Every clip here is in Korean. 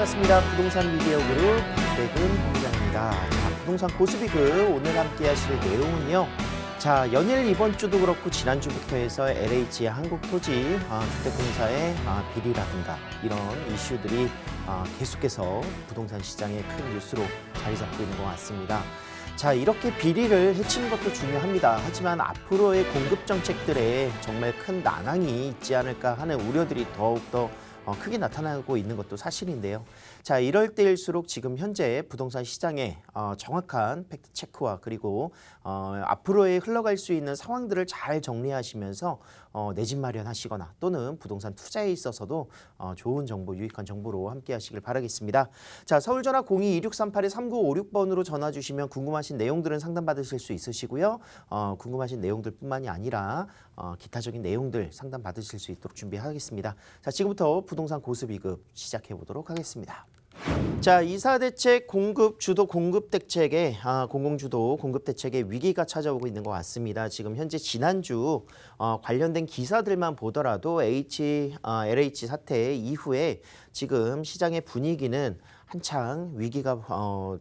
반갑습니다. 부동산 미디어 그룹 박대근 본부장입니다. 자, 부동산 고수비그 오늘 함께 하실 내용은요. 자, 연일 이번 주도 그렇고 지난주부터 해서 LH 한국토지 주택공사의 비리라든가 이런 이슈들이 계속해서 부동산 시장의 큰 뉴스로 자리 잡고 있는 것 같습니다. 자, 이렇게 비리를 해치는 것도 중요합니다. 하지만 앞으로의 공급 정책들에 정말 큰 난항이 있지 않을까 하는 우려들이 더욱더 크게 나타나고 있는 것도 사실인데요. 자, 이럴 때일수록 지금 현재 부동산 시장에 정확한 팩트 체크와 그리고 앞으로의 흘러갈 수 있는 상황들을 잘 정리하시면서 내 집 마련하시거나 또는 부동산 투자에 있어서도 좋은 정보, 유익한 정보로 함께 하시길 바라겠습니다. 자, 서울전화 02-2638-3956번으로 전화 주시면 궁금하신 내용들은 상담받으실 수 있으시고요. 궁금하신 내용들 뿐만이 아니라 기타적인 내용들 상담받으실 수 있도록 준비하겠습니다. 자, 지금부터 부동산 고수비급 시작해 보도록 하겠습니다. 자, 이사대책 공급 주도 공급 대책에 공공주도 공급 대책에 위기가 찾아오고 있는 것 같습니다. 지금 현재 지난주 관련된 기사들만 보더라도 LH 사태 이후에 지금 시장의 분위기는 한창 위기가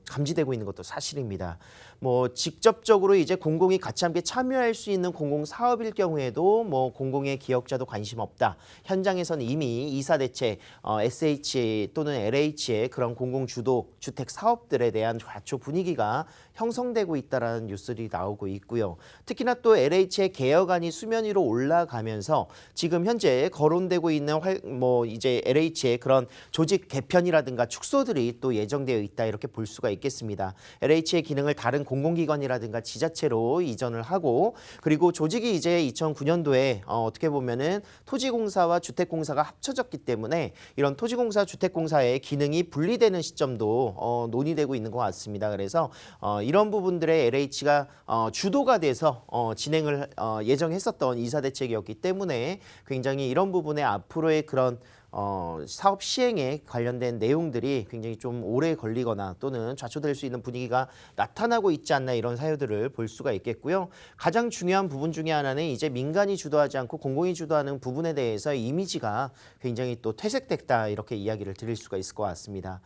감지되고 있는 것도 사실입니다. 뭐 직접적으로 이제 공공이 같이 함께 참여할 수 있는 공공 사업일 경우에도 뭐 공공의 기업자도 관심 없다. 현장에서는 이미 이사대책, SH 또는 LH의 그런 공공 주도 주택 사업들에 대한 좌초 분위기가 형성되고 있다라는 뉴스들이 나오고 있고요. 특히나 또 LH의 개혁안이 수면 위로 올라가면서 지금 현재 거론되고 있는 이제 LH의 그런 조직 개편이라든가 축소들이 또 예정되어 있다 이렇게 볼 수가 있겠습니다. LH의 기능을 다른 공공기관이라든가 지자체로 이전을 하고 그리고 조직이 이제 2009년도에 어떻게 보면은 토지공사와 주택공사가 합쳐졌기 때문에 이런 토지공사, 주택공사의 기능이 분리되는 시점도 논의되고 있는 것 같습니다. 그래서 이런 부분들의 LH가 주도가 돼서 진행을 예정했었던 이사대책이었기 때문에 굉장히 이런 부분에 앞으로의 그런 사업 시행에 관련된 내용들이 굉장히 좀 오래 걸리거나 또는 좌초될 수 있는 분위기가 나타나고 있지 않나 이런 사유들을 볼 수가 있겠고요. 가장 중요한 부분 중에 하나는 이제 민간이 주도하지 않고 공공이 주도하는 부분에 대해서 이미지가 굉장히 또 퇴색됐다 이렇게 이야기를 드릴 수가 있을 것 같습니다.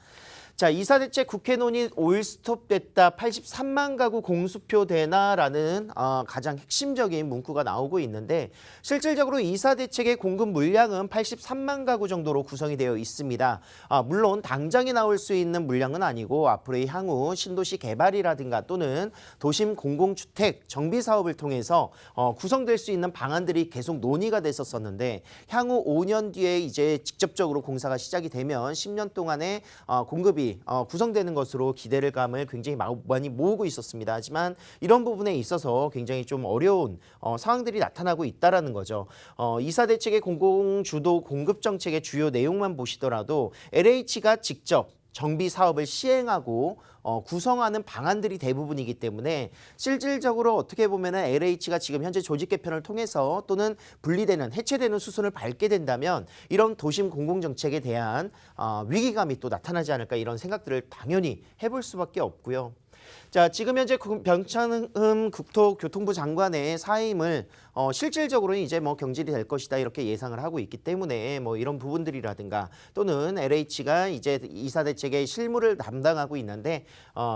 자, 이사대책 국회 논의 올스톱됐다. 83만 가구 공수표 되나라는 가장 핵심적인 문구가 나오고 있는데 실질적으로 이사대책의 공급 물량은 83만 가구 정도로 구성이 되어 있습니다. 물론 당장에 나올 수 있는 물량은 아니고 앞으로의 향후 신도시 개발이라든가 또는 도심 공공주택 정비 사업을 통해서 구성될 수 있는 방안들이 계속 논의가 됐었는데 향후 5년 뒤에 이제 직접적으로 공사가 시작이 되면 10년 동안의 공급이 구성되는 것으로 기대를 감을 굉장히 많이 모으고 있었습니다. 하지만 이런 부분에 있어서 굉장히 좀 어려운 상황들이 나타나고 있다는 거죠. 이사대책의 공공주도 공급 정책의 주요 내용만 보시더라도 LH가 직접 정비 사업을 시행하고 구성하는 방안들이 대부분이기 때문에 실질적으로 어떻게 보면 LH가 지금 현재 조직 개편을 통해서 또는 분리되는 해체되는 수순을 밟게 된다면 이런 도심 공공정책에 대한 위기감이 또 나타나지 않을까 이런 생각들을 당연히 해볼 수밖에 없고요. 자, 지금 현재 변창흠 국토교통부 장관의 사임을 실질적으로는 이제 뭐 경질이 될 것이다 이렇게 예상을 하고 있기 때문에 뭐 이런 부분들이라든가 또는 LH가 이제 이사대책의 실무를 담당하고 있는데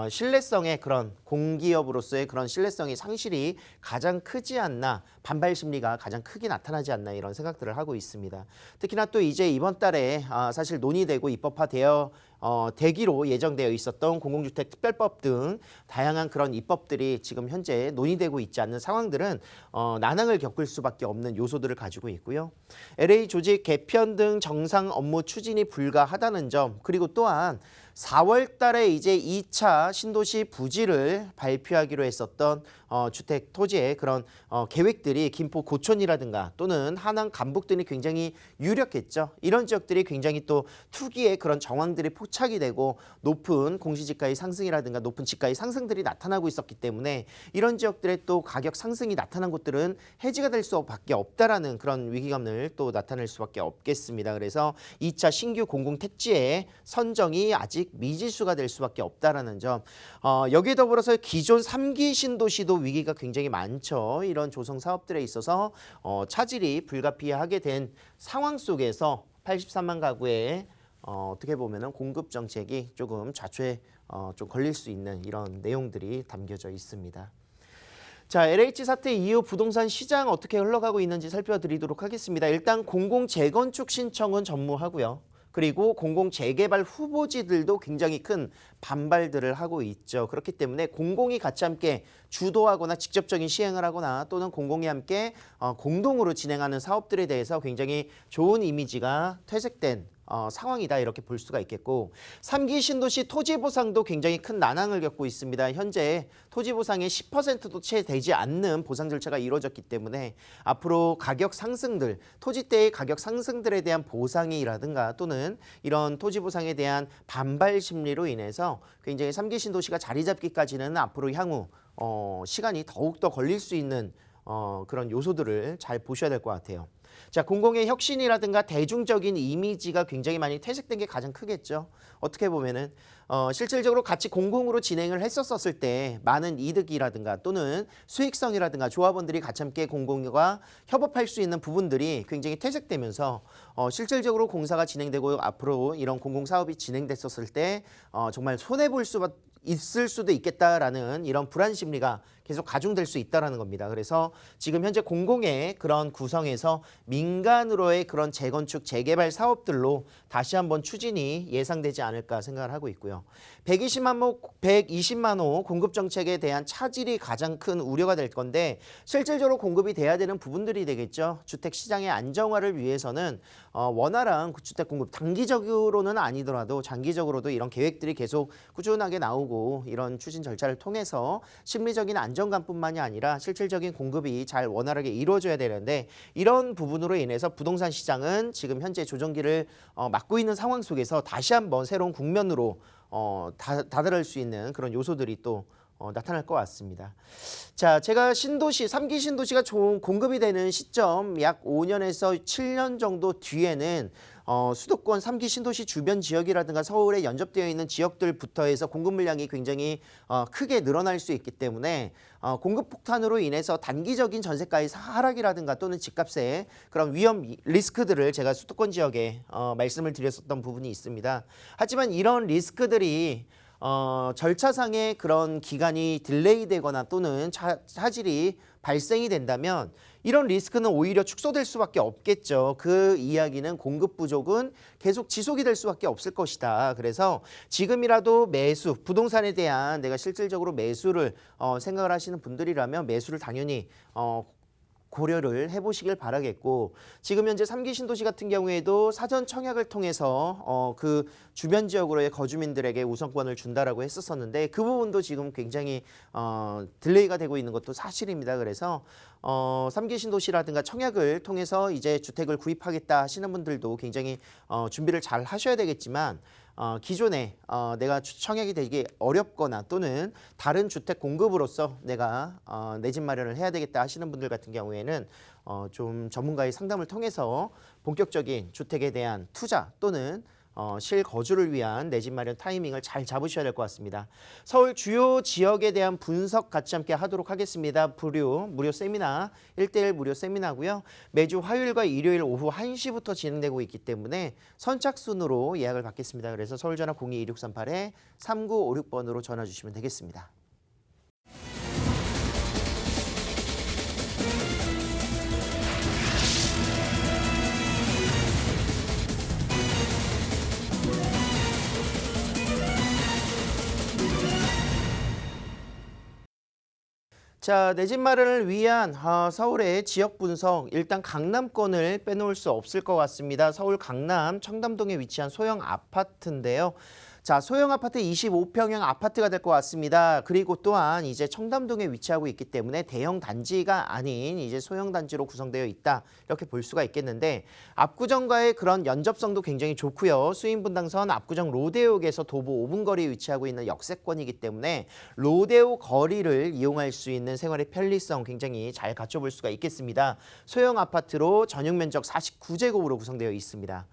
신뢰성의 그런 공기업으로서의 그런 신뢰성의 상실이 가장 크지 않나 반발 심리가 가장 크게 나타나지 않나 이런 생각들을 하고 있습니다. 특히나 또 이제 이번 달에 사실 논의되고 입법화되어 되기로 예정되어 있었던 공공주택 특별법 등 다양한 그런 입법들이 지금 현재 논의되고 있지 않는 상황들은 난항을 겪을 수밖에 없는 요소들을 가지고 있고요. LH 조직 개편 등 정상 업무 추진이 불가하다는 점 그리고 또한 4월 달에 이제 2차 신도시 부지를 발표하기로 했었던 주택 토지의 그런 계획들이 김포 고촌이라든가 또는 하남 간북 등이 굉장히 유력했죠. 이런 지역들이 굉장히 또 투기의 그런 정황들이 포착이 되고 높은 공시지가의 상승이라든가 높은 지가의 상승들이 나타나고 있었기 때문에 이런 지역들의 또 가격 상승이 나타난 곳들은 해지가 될 수밖에 없다라는 그런 위기감을 또 나타낼 수밖에 없겠습니다. 그래서 2차 신규 공공택지의 선정이 아직 미지수가 될 수밖에 없다라는 점. 여기에 더불어서 기존 3기 신도시도 위기가 굉장히 많죠. 이런 조성 사업들에 있어서 차질이 불가피하게 된 상황 속에서 83만 가구의 어떻게 보면은 공급 정책이 조금 좌초에 좀 걸릴 수 있는 이런 내용들이 담겨져 있습니다. 자, LH 사태 이후 부동산 시장 어떻게 흘러가고 있는지 살펴드리도록 하겠습니다. 일단 공공 재건축 신청은 전무하고요. 그리고 공공 재개발 후보지들도 굉장히 큰 반발들을 하고 있죠. 그렇기 때문에 공공이 같이 함께 주도하거나 직접적인 시행을 하거나 또는 공공이 함께 공동으로 진행하는 사업들에 대해서 굉장히 좋은 이미지가 퇴색된 상황이다 이렇게 볼 수가 있겠고 3기 신도시 토지 보상도 굉장히 큰 난항을 겪고 있습니다. 현재 토지 보상의 10%도 채 되지 않는 보상 절차가 이루어졌기 때문에 앞으로 가격 상승들, 토지대의 가격 상승들에 대한 보상이라든가 또는 이런 토지 보상에 대한 반발 심리로 인해서 굉장히 3기 신도시가 자리 잡기까지는 앞으로 향후 시간이 더욱더 걸릴 수 있는 그런 요소들을 잘 보셔야 될 것 같아요. 자, 공공의 혁신이라든가 대중적인 이미지가 굉장히 많이 퇴색된 게 가장 크겠죠. 어떻게 보면은 실질적으로 같이 공공으로 진행을 했었을 때 많은 이득이라든가 또는 수익성이라든가 조합원들이 같이 함께 공공과 협업할 수 있는 부분들이 굉장히 퇴색되면서 실질적으로 공사가 진행되고 앞으로 이런 공공사업이 진행됐었을 때 정말 손해볼 수 있을 수도 있겠다라는 이런 불안 심리가 계속 가중될 수 있다는 겁니다. 그래서 지금 현재 공공의 그런 구성에서 민간으로의 그런 재건축, 재개발 사업들로 다시 한번 추진이 예상되지 않을까 생각을 하고 있고요. 120만 호 공급 정책에 대한 차질이 가장 큰 우려가 될 건데 실질적으로 공급이 돼야 되는 부분들이 되겠죠. 주택 시장의 안정화를 위해서는 원활한 주택 공급 단기적으로는 아니더라도 장기적으로도 이런 계획들이 계속 꾸준하게 나오고 이런 추진 절차를 통해서 심리적인 안정감뿐만이 아니라 실질적인 공급이 잘 원활하게 이루어져야 되는데 이런 부분으로 인해서 부동산 시장은 지금 현재 조정기를 맞고 있는 상황 속에서 다시 한번 새로운 국면으로 다다를 수 있는 그런 요소들이 또 나타날 것 같습니다. 자, 제가 신도시, 3기 신도시가 좋은 공급이 되는 시점 약 5년에서 7년 정도 뒤에는 수도권 3기 신도시 주변 지역이라든가 서울에 연접되어 있는 지역들부터 해서 공급 물량이 굉장히 크게 늘어날 수 있기 때문에 공급 폭탄으로 인해서 단기적인 전세가의 하락이라든가 또는 집값의 그런 위험 리스크들을 제가 수도권 지역에 말씀을 드렸었던 부분이 있습니다. 하지만 이런 리스크들이 절차상의 그런 기간이 딜레이되거나 또는 차질이 발생이 된다면 이런 리스크는 오히려 축소될 수밖에 없겠죠. 그 이야기는 공급 부족은 계속 지속이 될 수밖에 없을 것이다. 그래서 지금이라도 매수, 부동산에 대한 내가 실질적으로 매수를 생각을 하시는 분들이라면 매수를 당연히 고려를 해보시길 바라겠고 지금 현재 3기 신도시 같은 경우에도 사전 청약을 통해서 그 주변 지역으로의 거주민들에게 우선권을 준다라고 했었는데 그 부분도 지금 굉장히 딜레이가 되고 있는 것도 사실입니다. 그래서 3기 신도시라든가 청약을 통해서 이제 주택을 구입하겠다 하시는 분들도 굉장히 준비를 잘 하셔야 되겠지만 기존에 내가 청약이 되기 어렵거나 또는 다른 주택 공급으로서 내가 내 집 마련을 해야 되겠다 하시는 분들 같은 경우에는 좀 전문가의 상담을 통해서 본격적인 주택에 대한 투자 또는 실거주를 위한 내 집 마련 타이밍을 잘 잡으셔야 될 것 같습니다. 서울 주요 지역에 대한 분석 같이 함께 하도록 하겠습니다. 무료 세미나, 1대1 무료 세미나고요. 매주 화요일과 일요일 오후 1시부터 진행되고 있기 때문에 선착순으로 예약을 받겠습니다. 그래서 서울전화 02-2638-3956번으로 전화 주시면 되겠습니다. 자, 내 집 마련을 위한 서울의 지역 분석, 일단 강남권을 빼놓을 수 없을 것 같습니다. 서울 강남 청담동에 위치한 소형 아파트인데요. 자, 소형 아파트 25평형 아파트가 될 것 같습니다. 그리고 또한 이제 청담동에 위치하고 있기 때문에 대형 단지가 아닌 이제 소형 단지로 구성되어 있다. 이렇게 볼 수가 있겠는데 압구정과의 그런 연접성도 굉장히 좋고요. 수인분당선 압구정 로데오역에서 도보 5분 거리에 위치하고 있는 역세권이기 때문에 로데오 거리를 이용할 수 있는 생활의 편리성 굉장히 잘 갖춰볼 수가 있겠습니다. 소형 아파트로 전용 면적 49제곱으로 구성되어 있습니다.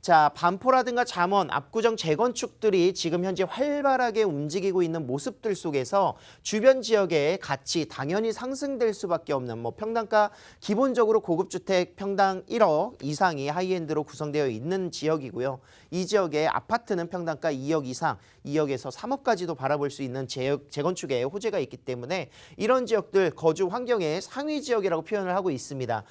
자, 반포라든가 잠원, 압구정 재건축들이 지금 현재 활발하게 움직이고 있는 모습들 속에서 주변 지역의 가치 당연히 상승될 수밖에 없는 뭐 평당가 기본적으로 고급주택 평당 1억 이상이 하이엔드로 구성되어 있는 지역이고요. 이 지역의 아파트는 평당가 2억 이상, 2억에서 3억까지도 바라볼 수 있는 재건축의 호재가 있기 때문에 이런 지역들 거주 환경의 상위 지역이라고 표현을 하고 있습니다.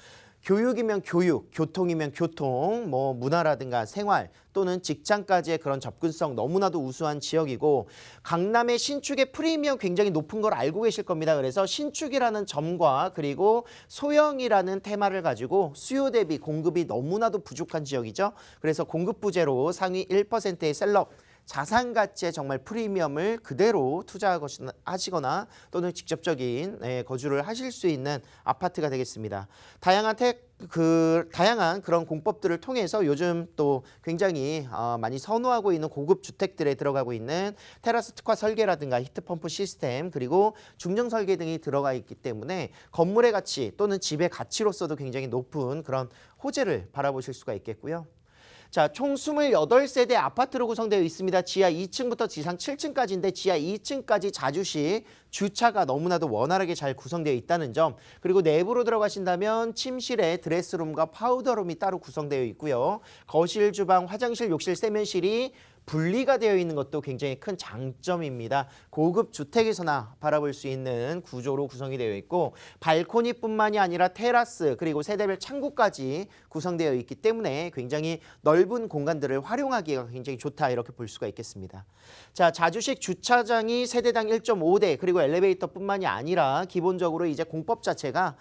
교육이면 교육, 교통이면 교통, 뭐 문화라든가 생활 또는 직장까지의 그런 접근성 너무나도 우수한 지역이고 강남의 신축의 프리미엄 굉장히 높은 걸 알고 계실 겁니다. 그래서 신축이라는 점과 그리고 소형이라는 테마를 가지고 수요 대비 공급이 너무나도 부족한 지역이죠. 그래서 공급 부재로 상위 1%의 셀럽 자산 가치의 정말 프리미엄을 그대로 투자하시거나 또는 직접적인 거주를 하실 수 있는 아파트가 되겠습니다. 다양한 그런 공법들을 통해서 요즘 또 굉장히 많이 선호하고 있는 고급 주택들에 들어가고 있는 테라스 특화 설계라든가 히트펌프 시스템 그리고 중정 설계 등이 들어가 있기 때문에 건물의 가치 또는 집의 가치로서도 굉장히 높은 그런 호재를 바라보실 수가 있겠고요. 자, 총 28세대 아파트로 구성되어 있습니다. 지하 2층부터 지상 7층까지인데 지하 2층까지 자주식 주차가 너무나도 원활하게 잘 구성되어 있다는 점, 그리고 내부로 들어가신다면 침실에 드레스룸과 파우더룸이 따로 구성되어 있고요. 거실, 주방, 화장실, 욕실, 세면실이 분리가 되어 있는 것도 굉장히 큰 장점입니다. 고급 주택에서나 바라볼 수 있는 구조로 구성이 되어 있고 발코니뿐만이 아니라 테라스 그리고 세대별 창고까지 구성되어 있기 때문에 굉장히 넓은 공간들을 활용하기가 굉장히 좋다 이렇게 볼 수가 있겠습니다. 자, 자주식 주차장이 세대당 1.5대 그리고 엘리베이터뿐만이 아니라 기본적으로 이제 공법 자체가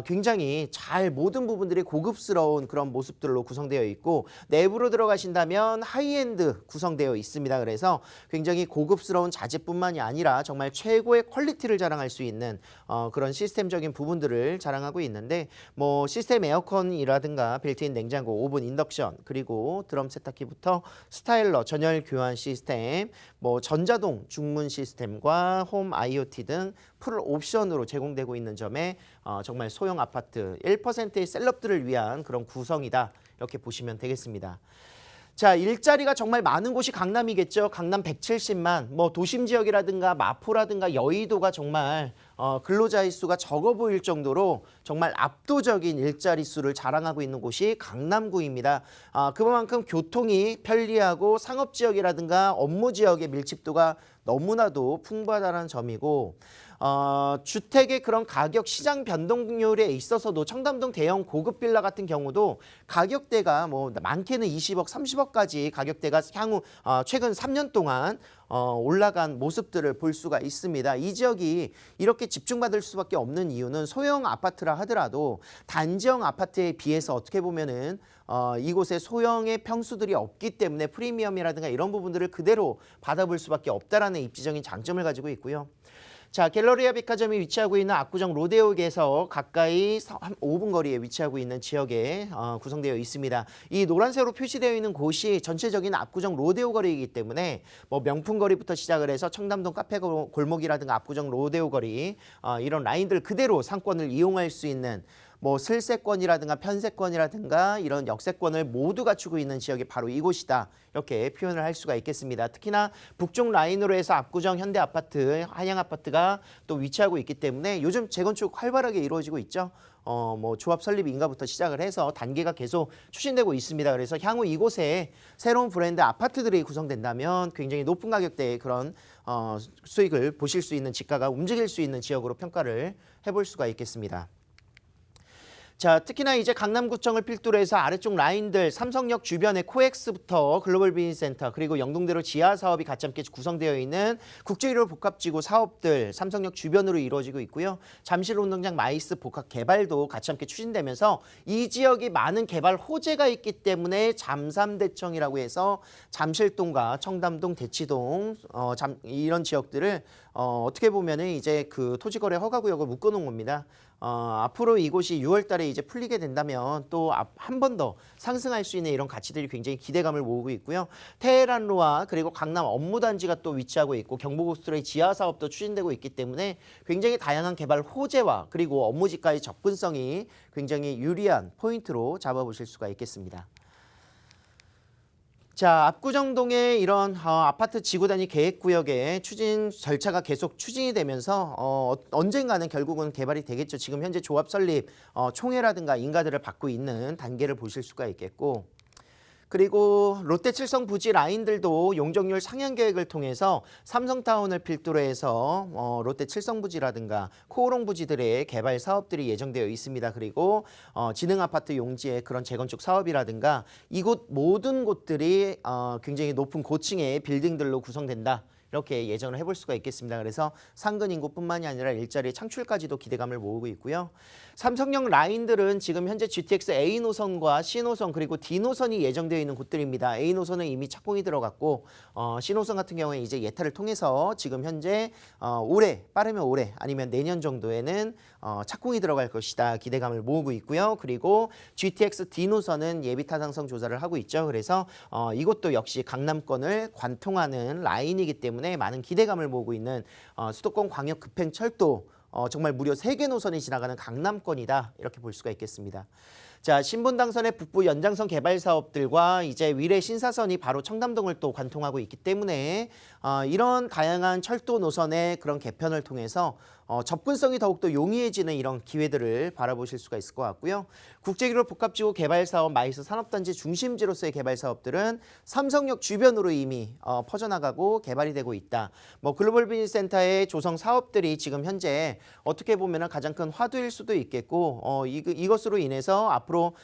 굉장히 잘 모든 부분들이 고급스러운 그런 모습들로 구성되어 있고 내부로 들어가신다면 하이엔드 구성되어 있습니다. 그래서 굉장히 고급스러운 자재뿐만이 아니라 정말 최고의 퀄리티를 자랑할 수 있는 그런 시스템적인 부분들을 자랑하고 있는데 뭐 시스템 에어컨이라든가 빌트인 냉장고, 오븐, 인덕션 그리고 드럼 세탁기부터 스타일러, 전열 교환 시스템, 뭐 전자동 중문 시스템과 홈 IoT 등 풀 옵션으로 제공되고 있는 점에 정말 소형 아파트 1%의 셀럽들을 위한 그런 구성이다 이렇게 보시면 되겠습니다. 자, 일자리가 정말 많은 곳이 강남이겠죠. 강남 170만, 뭐 도심 지역이라든가 마포라든가 여의도가 정말 근로자의 수가 적어 보일 정도로 정말 압도적인 일자리 수를 자랑하고 있는 곳이 강남구입니다. 그만큼 교통이 편리하고 상업 지역이라든가 업무 지역의 밀집도가 너무나도 풍부하다는 점이고 주택의 그런 가격 시장 변동률에 있어서도 청담동 대형 고급 빌라 같은 경우도 가격대가 뭐 많게는 20억, 30억까지 가격대가 향후 최근 3년 동안 올라간 모습들을 볼 수가 있습니다. 이 지역이 이렇게 집중받을 수밖에 없는 이유는 소형 아파트라 하더라도 단지형 아파트에 비해서 어떻게 보면은 이곳에 소형의 평수들이 없기 때문에 프리미엄이라든가 이런 부분들을 그대로 받아볼 수밖에 없다라는 입지적인 장점을 가지고 있고요. 자, 갤러리아 백화점이 위치하고 있는 압구정 로데오역에서 가까이 5분 거리에 위치하고 있는 지역에 구성되어 있습니다. 이 노란색으로 표시되어 있는 곳이 전체적인 압구정 로데오 거리이기 때문에 뭐 명품 거리부터 시작을 해서 청담동 카페 골목이라든가 압구정 로데오 거리 이런 라인들 그대로 상권을 이용할 수 있는 뭐 슬세권이라든가 편세권이라든가 이런 역세권을 모두 갖추고 있는 지역이 바로 이곳이다. 이렇게 표현을 할 수가 있겠습니다. 특히나 북쪽 라인으로 해서 압구정 현대아파트, 한양아파트가 또 위치하고 있기 때문에 요즘 재건축 활발하게 이루어지고 있죠. 뭐 조합 설립 인가부터 시작을 해서 단계가 계속 추진되고 있습니다. 그래서 향후 이곳에 새로운 브랜드 아파트들이 구성된다면 굉장히 높은 가격대의 그런 수익을 보실 수 있는 지가가 움직일 수 있는 지역으로 평가를 해볼 수가 있겠습니다. 자, 특히나 이제 강남구청을 필두로 해서 아래쪽 라인들 삼성역 주변의 코엑스부터 글로벌 비즈니스센터 그리고 영동대로 지하 사업이 같이 함께 구성되어 있는 국제 1호 복합지구 사업들 삼성역 주변으로 이루어지고 있고요. 잠실 운동장 마이스 복합 개발도 같이 함께 추진되면서 이 지역이 많은 개발 호재가 있기 때문에 잠삼대청이라고 해서 잠실동과 청담동, 대치동 이런 지역들을 어떻게 보면은 이제 그 토지거래 허가구역을 묶어놓은 겁니다. 앞으로 이곳이 6월 달에 이제 풀리게 된다면 또 한 번 더 상승할 수 있는 이런 가치들이 굉장히 기대감을 모으고 있고요. 테헤란로아 그리고 강남 업무단지가 또 위치하고 있고 경부고속도로의 지하 사업도 추진되고 있기 때문에 굉장히 다양한 개발 호재와 그리고 업무지가의 접근성이 굉장히 유리한 포인트로 잡아보실 수가 있겠습니다. 자, 압구정동의 이런 아파트 지구 단위 계획구역의 추진 절차가 계속 추진이 되면서 언젠가는 결국은 개발이 되겠죠. 지금 현재 조합 설립, 총회라든가 인가들을 받고 있는 단계를 보실 수가 있겠고, 그리고 롯데 칠성 부지 라인들도 용적률 상향 계획을 통해서 삼성타운을 필두로 해서 롯데 칠성 부지라든가 코오롱 부지들의 개발 사업들이 예정되어 있습니다. 그리고 지능아파트 용지의 그런 재건축 사업이라든가 이곳 모든 곳들이 굉장히 높은 고층의 빌딩들로 구성된다. 이렇게 예정을 해볼 수가 있겠습니다. 그래서 상근 인구뿐만이 아니라 일자리 창출까지도 기대감을 모으고 있고요. 삼성역 라인들은 지금 현재 GTX A 노선과 C 노선 그리고 D 노선이 예정되어 있는 곳들입니다. A 노선은 이미 착공이 들어갔고 C 노선 같은 경우에 이제 예타를 통해서 지금 현재 올해 빠르면 올해 아니면 내년 정도에는 착공이 들어갈 것이다. 기대감을 모으고 있고요. 그리고 GTX D 노선은 예비 타당성 조사를 하고 있죠. 그래서 이것도 역시 강남권을 관통하는 라인이기 때문에 많은 기대감을 모으고 있는 수도권 광역 급행철도 정말 무려 3개 노선이 지나가는 강남권이다. 이렇게 볼 수가 있겠습니다. 자, 신분당선의 북부 연장선 개발 사업들과 이제 위례 신사선이 바로 청담동을 또 관통하고 있기 때문에 이런 다양한 철도 노선의 그런 개편을 통해서 접근성이 더욱더 용이해지는 이런 기회들을 바라보실 수가 있을 것 같고요. 국제기록 복합지구 개발 사업 마이스 산업단지 중심지로서의 개발 사업들은 삼성역 주변으로 이미 퍼져나가고 개발이 되고 있다. 뭐 글로벌 비즈니스센터의 조성 사업들이 지금 현재 어떻게 보면 가장 큰 화두일 수도 있겠고 이것으로 인해서 앞으로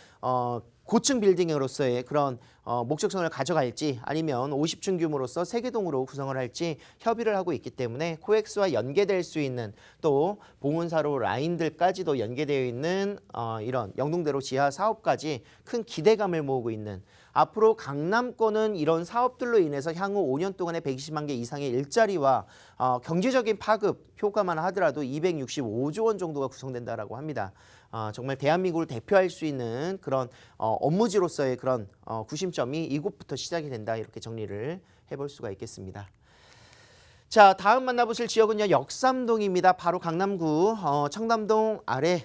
고층 빌딩으로서의 그런 목적성을 가져갈지 아니면 50층 규모로서 세개동으로 구성을 할지 협의를 하고 있기 때문에 코엑스와 연계될 수 있는 또 봉은사로 라인들까지도 연계되어 있는 이런 영동대로 지하 사업까지 큰 기대감을 모으고 있는 앞으로 강남권은 이런 사업들로 인해서 향후 5년 동안에 120만 개 이상의 일자리와 경제적인 파급 효과만 하더라도 265조 원 정도가 구성된다라고 합니다. 정말 대한민국을 대표할 수 있는 그런 업무지로서의 그런 구심점이 이곳부터 시작이 된다. 이렇게 정리를 해볼 수가 있겠습니다. 자, 다음 만나보실 지역은요. 역삼동입니다. 바로 강남구 청담동 아래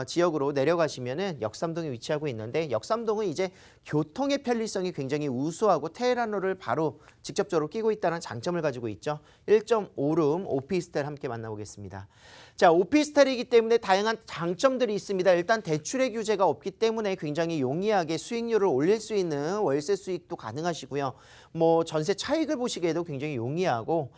지역으로 내려가시면은 역삼동이 위치하고 있는데 역삼동은 이제 교통의 편리성이 굉장히 우수하고 테헤란로를 바로 직접적으로 끼고 있다는 장점을 가지고 있죠. 1.5룸 오피스텔 함께 만나보겠습니다. 자, 오피스텔이기 때문에 다양한 장점들이 있습니다. 일단 대출의 규제가 없기 때문에 굉장히 용이하게 수익률을 올릴 수 있는 월세 수익도 가능하시고요. 뭐 전세 차익을 보시기에도 굉장히 용이하고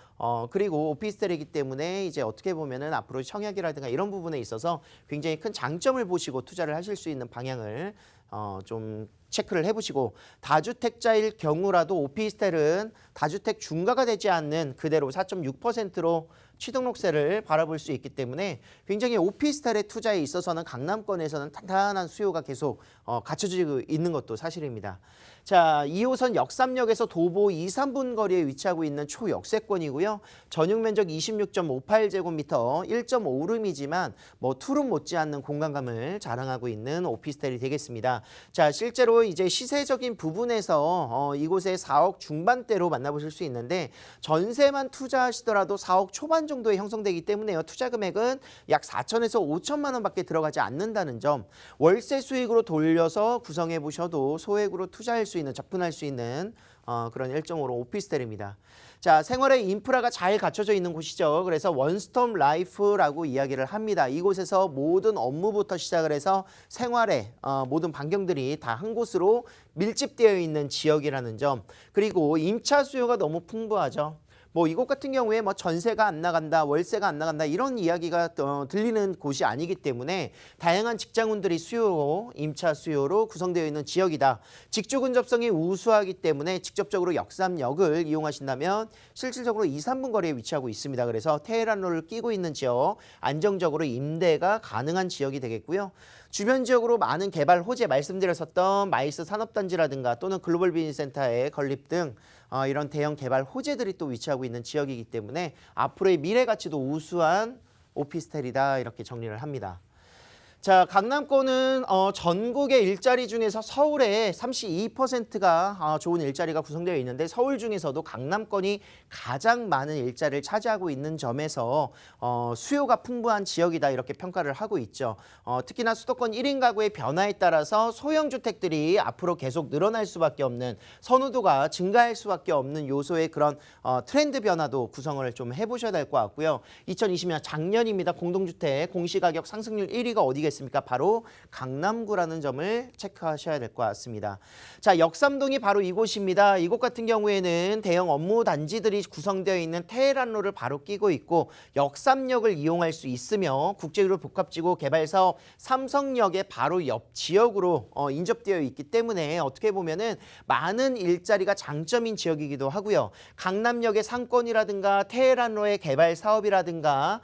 그리고 오피스텔이기 때문에 이제 어떻게 보면은 앞으로 청약이라든가 이런 부분에 있어서 굉장히 큰 장점을 보시고 투자를 하실 수 있는 방향을 좀 체크를 해보시고 다주택자일 경우라도 오피스텔은 다주택 중과가 되지 않는 그대로 4.6%로 취등록세를 바라볼 수 있기 때문에 굉장히 오피스텔의 투자에 있어서는 강남권에서는 탄탄한 수요가 계속 갖춰지고 있는 것도 사실입니다. 자, 2호선 역삼역에서 도보 2, 3분 거리에 위치하고 있는 초역세권이고요. 전용 면적 26.58제곱미터 1.5룸이지만 뭐 투룸 못지않는 공간감을 자랑하고 있는 오피스텔이 되겠습니다. 자, 실제로 이제 시세적인 부분에서 이곳에 4억 중반대로 만나보실 수 있는데 전세만 투자하시더라도 4억 초반 정도에 형성되기 때문에요. 투자 금액은 약 4천에서 5천만 원밖에 들어가지 않는다는 점. 월세 수익으로 돌려서 구성해 보셔도 소액으로 투자할 수 있는 접근할 수 있는 그런 1.5로 오피스텔입니다. 자, 생활의 인프라가 잘 갖춰져 있는 곳이죠. 그래서 원스톱 라이프라고 이야기를 합니다. 이곳에서 모든 업무부터 시작을 해서 생활의 모든 반경들이 다 한 곳으로 밀집되어 있는 지역이라는 점. 그리고 임차 수요가 너무 풍부하죠. 뭐 이곳 같은 경우에 뭐 전세가 안 나간다, 월세가 안 나간다 이런 이야기가 들리는 곳이 아니기 때문에 다양한 직장인들이 수요로 임차 수요로 구성되어 있는 지역이다. 직주 근접성이 우수하기 때문에 직접적으로 역삼역을 이용하신다면 실질적으로 2, 3분 거리에 위치하고 있습니다. 그래서 테헤란로를 끼고 있는 지역, 안정적으로 임대가 가능한 지역이 되겠고요. 주변 지역으로 많은 개발 호재 말씀드렸었던 마이스 산업단지라든가 또는 글로벌 비즈니스센터의 건립 등 이런 대형 개발 호재들이 또 위치하고 있는 지역이기 때문에 앞으로의 미래 가치도 우수한 오피스텔이다 이렇게 정리를 합니다. 자, 강남권은 전국의 일자리 중에서 서울에 32%가 좋은 일자리가 구성되어 있는데 서울 중에서도 강남권이 가장 많은 일자리를 차지하고 있는 점에서 수요가 풍부한 지역이다 이렇게 평가를 하고 있죠. 특히나 수도권 1인 가구의 변화에 따라서 소형 주택들이 앞으로 계속 늘어날 수밖에 없는 선호도가 증가할 수밖에 없는 요소의 그런 트렌드 변화도 구성을 좀 해보셔야 될 것 같고요. 2020년 작년입니다. 공동주택 공시가격 상승률 1위가 어디겠습니까? 바로 강남구라는 점을 체크하셔야 될 것 같습니다. 자, 역삼동이 바로 이곳입니다. 이곳 같은 경우에는 대형 업무 단지들이 구성되어 있는 테헤란로를 바로 끼고 있고 역삼역을 이용할 수 있으며 국제유로 복합지구 개발사업 삼성역의 바로 옆 지역으로 인접되어 있기 때문에 어떻게 보면은 많은 일자리가 장점인 지역이기도 하고요. 강남역의 상권이라든가 테헤란로의 개발 사업이라든가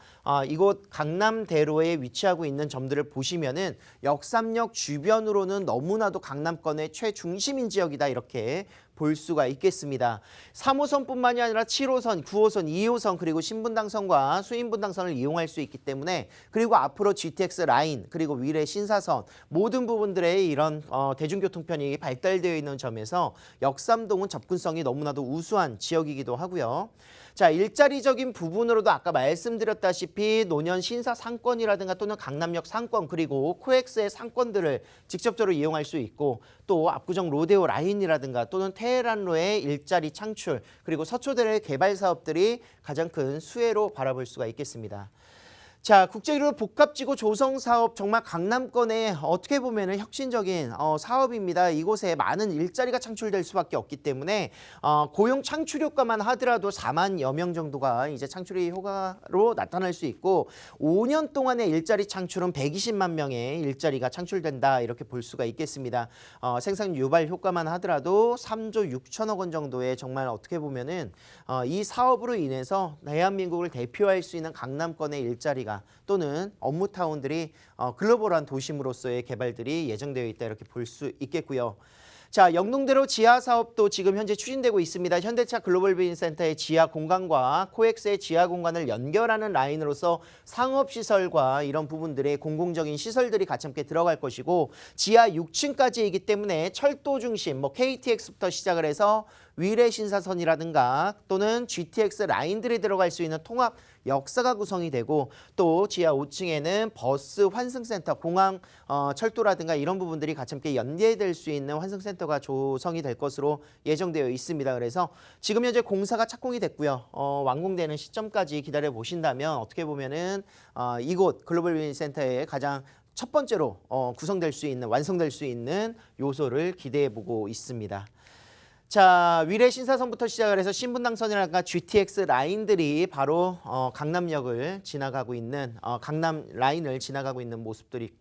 이곳 강남대로에 위치하고 있는 점들을 보시면은 역삼역 주변으로는 너무나도 강남권의 최중심인 지역이다 이렇게 볼 수가 있겠습니다. 3호선뿐만이 아니라 7호선, 9호선, 2호선 그리고 신분당선과 수인분당선을 이용할 수 있기 때문에 그리고 앞으로 GTX 라인 그리고 위례 신사선 모든 부분들의 이런 대중교통편이 발달되어 있는 점에서 역삼동은 접근성이 너무나도 우수한 지역이기도 하고요. 자, 일자리적인 부분으로도 아까 말씀드렸다시피 노년 신사 상권이라든가 또는 강남역 상권 그리고 코엑스의 상권들을 직접적으로 이용할 수 있고 또 압구정 로데오 라인이라든가 또는 테헤란로의 일자리 창출 그리고 서초대로의 개발 사업들이 가장 큰 수혜로 바라볼 수가 있겠습니다. 자, 국제유로 복합지구 조성 사업 정말 강남권의 어떻게 보면은 혁신적인 사업입니다. 이곳에 많은 일자리가 창출될 수밖에 없기 때문에 고용 창출 효과만 하더라도 4만여 명 정도가 이제 창출이 효과로 나타날 수 있고 5년 동안의 일자리 창출은 120만 명의 일자리가 창출된다 이렇게 볼 수가 있겠습니다. 생산 유발 효과만 하더라도 3조 6천억 원 정도의 정말 어떻게 보면은 이 사업으로 인해서 대한민국을 대표할 수 있는 강남권의 일자리가 또는 업무타운들이 글로벌한 도심으로서의 개발들이 예정되어 있다 이렇게 볼 수 있겠고요. 자, 영동대로 지하 사업도 지금 현재 추진되고 있습니다. 현대차 글로벌 비즈니스센터의 지하 공간과 코엑스의 지하 공간을 연결하는 라인으로서 상업시설과 이런 부분들의 공공적인 시설들이 같이 함께 들어갈 것이고 지하 6층까지이기 때문에 철도 중심, KTX부터 시작을 해서 위례 신사선이라든가 또는 GTX 라인들이 들어갈 수 있는 통합 역사가 구성이 되고 또 지하 5층에는 버스 환승센터, 공항 철도라든가 이런 부분들이 같이 함께 연계될 수 있는 환승센터가 조성이 될 것으로 예정되어 있습니다. 그래서 지금 현재 공사가 착공이 됐고요. 완공되는 시점까지 기다려 보신다면 어떻게 보면은 이곳 글로벌 비즈니스센터의 가장 첫 번째로 구성될 수 있는 완성될 수 있는 요소를 기대해 보고 있습니다. 자, 위례 신사선부터 시작을 해서 신분당선이라든가 GTX 라인들이 바로 강남역을 지나가고 있는 강남 라인을 지나가고 있는 모습들이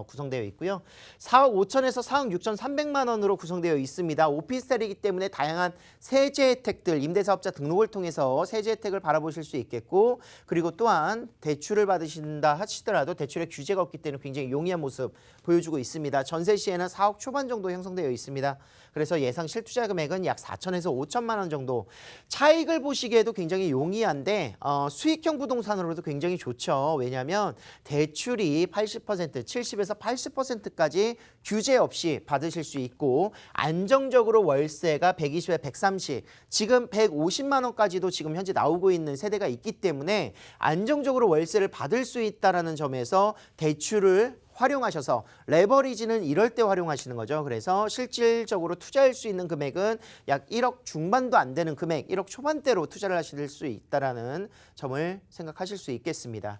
구성되어 있고요. 4억 5천에서 4억 6천 3백만 원으로 구성되어 있습니다. 오피스텔이기 때문에 다양한 세제 혜택들, 임대사업자 등록을 통해서 세제 혜택을 바라보실 수 있겠고 그리고 또한 대출을 받으신다 하시더라도 대출의 규제가 없기 때문에 굉장히 용이한 모습 보여주고 있습니다. 전세 시에는 4억 초반 정도 형성되어 있습니다. 그래서 예상 실투자 금액은 약 4천에서 5천만 원 정도. 차익을 보시기에도 굉장히 용이한데 수익형 부동산으로도 굉장히 좋죠. 왜냐하면 대출이 80%, 70에서 80%까지 규제 없이 받으실 수 있고 안정적으로 월세가 120에 130, 지금 150만 원까지도 지금 현재 나오고 있는 세대가 있기 때문에 안정적으로 월세를 받을 수 있다는 점에서 대출을 활용하셔서 레버리지는 이럴 때 활용하시는 거죠. 그래서 실질적으로 투자할 수 있는 금액은 약 1억 중반도 안 되는 금액, 1억 초반대로 투자를 하실 수 있다는 점을 생각하실 수 있겠습니다.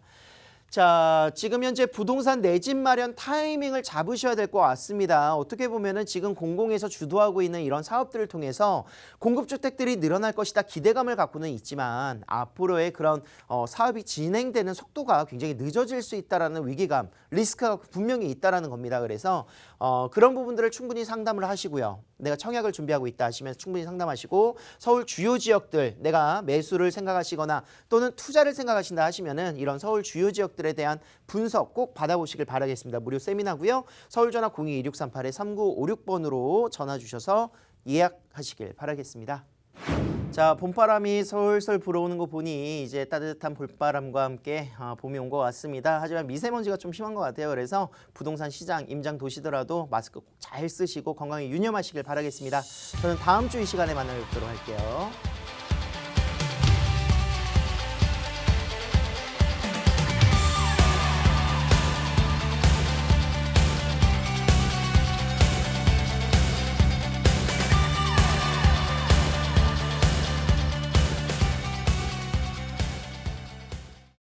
자, 지금 현재 부동산 내 집 마련 타이밍을 잡으셔야 될 것 같습니다. 어떻게 보면은 지금 공공에서 주도하고 있는 이런 사업들을 통해서 공급주택들이 늘어날 것이다 기대감을 갖고는 있지만 앞으로의 그런 사업이 진행되는 속도가 굉장히 늦어질 수 있다는 위기감, 리스크가 분명히 있다는 겁니다. 그래서 그런 부분들을 충분히 상담을 하시고요. 내가 청약을 준비하고 있다 하시면 충분히 상담하시고 서울 주요 지역들 내가 매수를 생각하시거나 또는 투자를 생각하신다 하시면은 이런 서울 주요 지역들에 대한 분석 꼭 받아보시길 바라겠습니다. 무료 세미나고요. 서울전화 02-2638-3956번으로 전화 주셔서 예약하시길 바라겠습니다. 자, 봄바람이 솔솔 불어오는 거 보니 이제 따뜻한 볼바람과 함께 봄이 온 것 같습니다. 하지만 미세먼지가 좀 심한 것 같아요. 그래서 부동산 시장, 임장 도시더라도 마스크 꼭 잘 쓰시고 건강에 유념하시길 바라겠습니다. 저는 다음 주 이 시간에 만나 뵙도록 할게요.